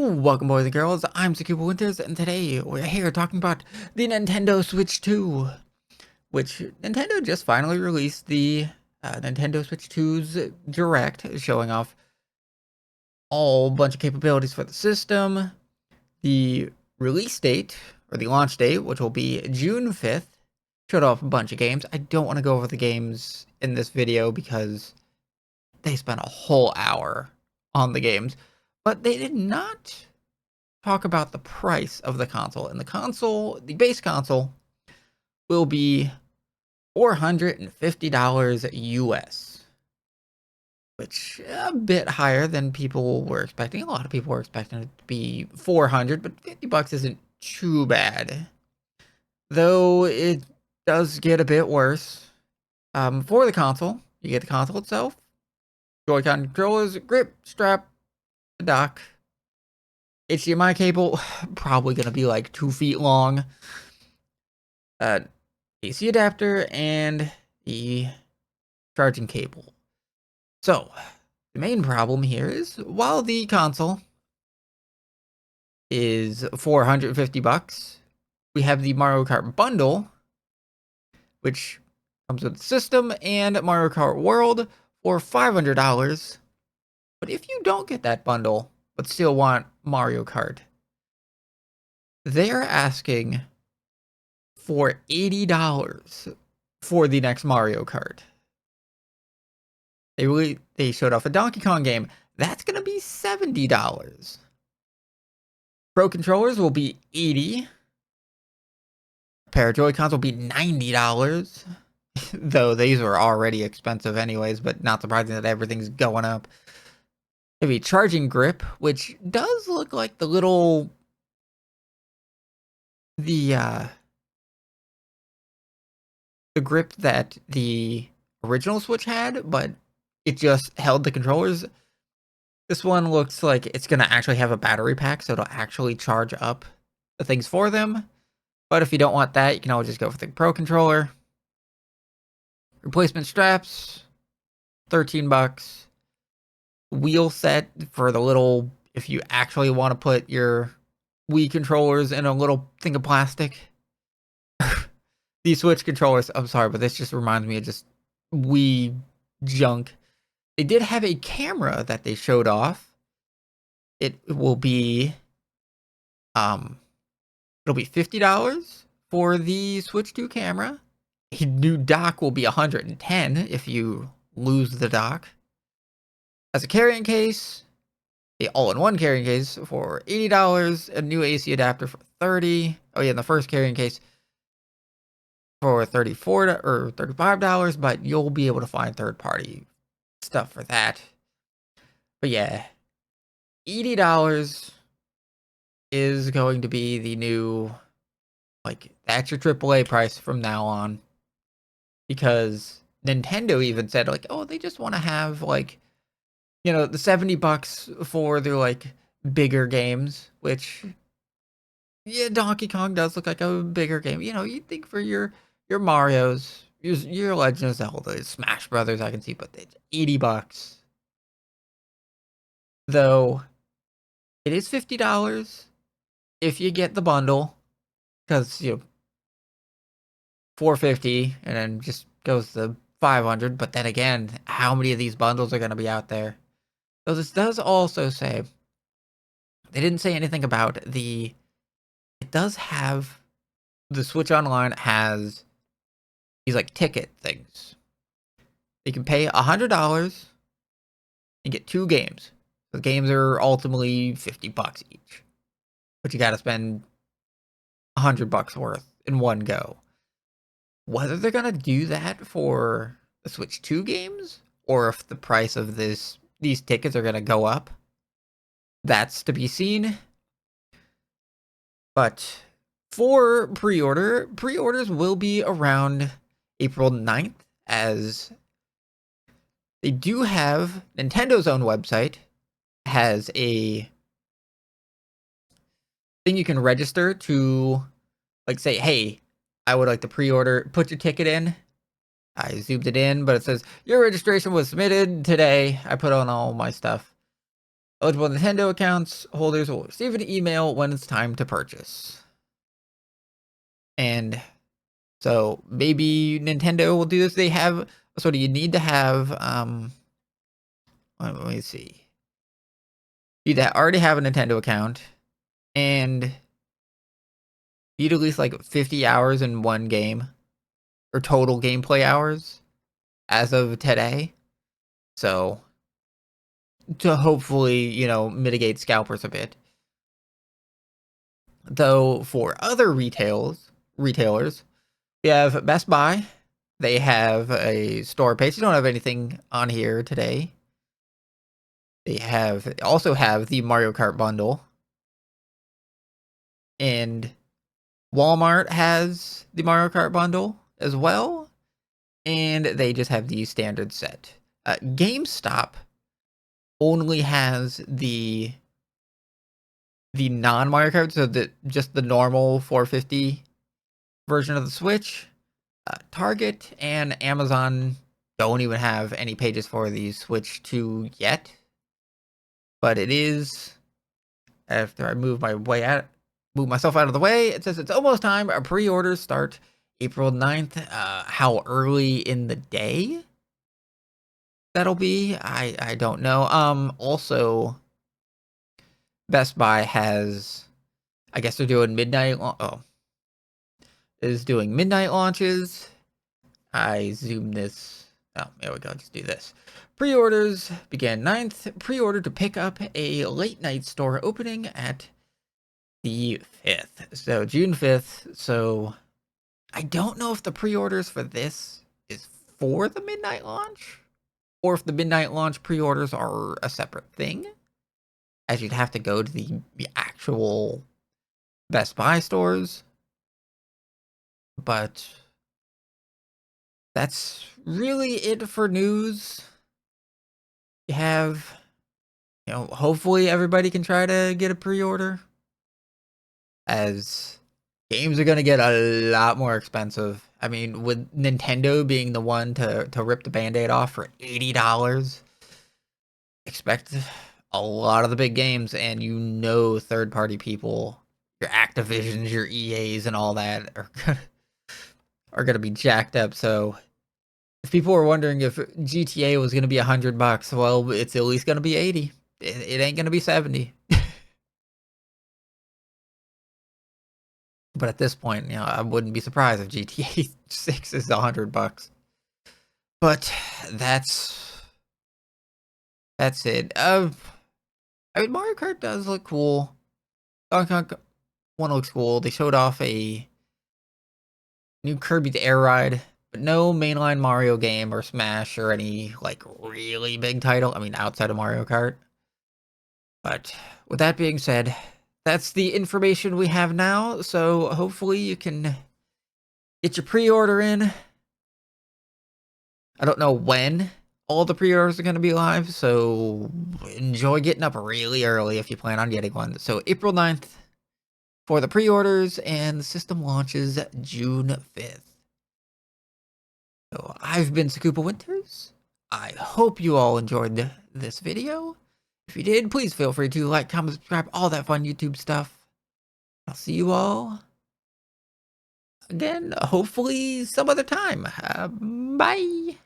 Welcome, boys and girls. I'm Sakuba Winters, and today we're here talking about the Nintendo Switch 2, which Nintendo just finally released the Nintendo Switch 2's Direct, showing off all bunch of capabilities for the system. The release date, or the launch date, which will be June 5th, showed off a bunch of games. I don't want to go over the games in this video because they spent a whole hour on the games, but they did not talk about the price of the console. And the base console, will be $450 US, which a bit higher than people were expecting. A lot of people were expecting it to be 400, but 50 bucks isn't too bad. Though it does get a bit worse. For the console, you get the console itself, Joy-Con controllers, grip, strap, the dock, HDMI cable, probably going to be like 2 feet long, AC adapter, and the charging cable. So, the main problem here is, while the console is 450 bucks, we have the Mario Kart bundle, which comes with the system and Mario Kart World for $500. But if you don't get that bundle, but still want Mario Kart, they're asking for $80 for the next Mario Kart. They showed off a Donkey Kong game. That's going to be $70. Pro controllers will be $80. A pair of Joy-Cons will be $90. Though these are already expensive anyways, but not surprising that everything's going up. Maybe charging grip, which does look like the grip that the original Switch had, but it just held the controllers. This one looks like it's going to actually have a battery pack, so it'll actually charge up the things for them. But if you don't want that, you can always just go for the Pro controller. Replacement straps, 13 bucks. Wheel set for the little, if you actually want to put your Wii controllers in a little thing of plastic. These Switch controllers, I'm sorry, but this just reminds me of just Wii junk. They did have a camera that they showed off. It will be, it'll be $50 for the Switch 2 camera. A new dock will be $110 if you lose the dock. As a carrying case, the all-in-one carrying case for $80, a new AC adapter for $30. Oh yeah, and the first carrying case for $34 or $35, but you'll be able to find third-party stuff for that. But yeah, $80 is going to be the new, like, that's your AAA price from now on. Because Nintendo even said, like, oh, they just want to have, like, you know, the 70 bucks for their, like, bigger games, which, yeah, Donkey Kong does look like a bigger game. You know, you'd think for your Marios, your Legend of Zelda, Smash Brothers, I can see, but it's 80 bucks. Though, it is $50 if you get the bundle, because, you know, 450 and then just goes to 500. But then again, how many of these bundles are going to be out there? So this does also say, they didn't say anything about it does have, the Switch Online has these like ticket things. You can pay $100 and get 2 games. The games are ultimately 50 bucks each, but you got to spend 100 bucks worth in one go. Whether they're going to do that for the Switch 2 games, or if the price of these tickets are going to go up, that's to be seen. But for pre-orders will be around April 9th, as they do have Nintendo's own website, has a thing you can register to, like, say, hey, I would like to pre-order, put your ticket in. I zoomed it in, but it says, your registration was submitted today. I put on all my stuff. Eligible Nintendo accounts holders will receive an email when it's time to purchase. And so maybe Nintendo will do this. They have, so do you need to have, let me see. You already have a Nintendo account and need at least like 50 hours in one game or total gameplay hours as of today. So to hopefully, mitigate scalpers a bit. Though for other retailers, we have Best Buy. They have a store page. You don't have anything on here today. They also have the Mario Kart bundle. And Walmart has the Mario Kart bundle as well. And they just have the standard set. GameStop only has the non Mario Kart, so just the normal 450 version of the Switch. Target and Amazon don't even have any pages for the Switch 2 yet, but it is, after I move myself out of the way, it says it's almost time. Our pre-orders start April 9th. How early in the day that'll be, I don't know. Also, Best Buy has, I guess they're doing is doing midnight launches. I zoom this. Oh, there we go. Just do this. Pre-orders begin 9th. Pre-order to pick up a late night store opening at the 5th. So June 5th. So I don't know if the pre-orders for this is for the midnight launch or if the midnight launch pre-orders are a separate thing, as you'd have to go to the actual Best Buy stores. But that's really it for news. You have, hopefully everybody can try to get a pre-order, as games are going to get a lot more expensive. I mean, with Nintendo being the one to rip the Band-Aid off for $80, expect a lot of the big games, and third-party people, your Activisions, your EAs, and all that are going to be jacked up. So if people were wondering if GTA was going to be $100, well, it's at least going to be 80. It ain't going to be 70. But at this point, I wouldn't be surprised if GTA 6 is $100. But that's it. I mean, Mario Kart does look cool. Donkey Kong 1 looks cool. They showed off a new Kirby's Air Ride, but no mainline Mario game or Smash or any like really big title. I mean, outside of Mario Kart. But with that being said, that's the information we have now. So hopefully you can get your pre-order in. I don't know when all the pre-orders are going to be live, so enjoy getting up really early if you plan on getting one. So April 9th for the pre-orders, and the system launches June 5th. So I've been Sakupa Winters. I hope you all enjoyed this video. If you did, please feel free to like, comment, subscribe, all that fun YouTube stuff. I'll see you all again, hopefully some other time. Bye.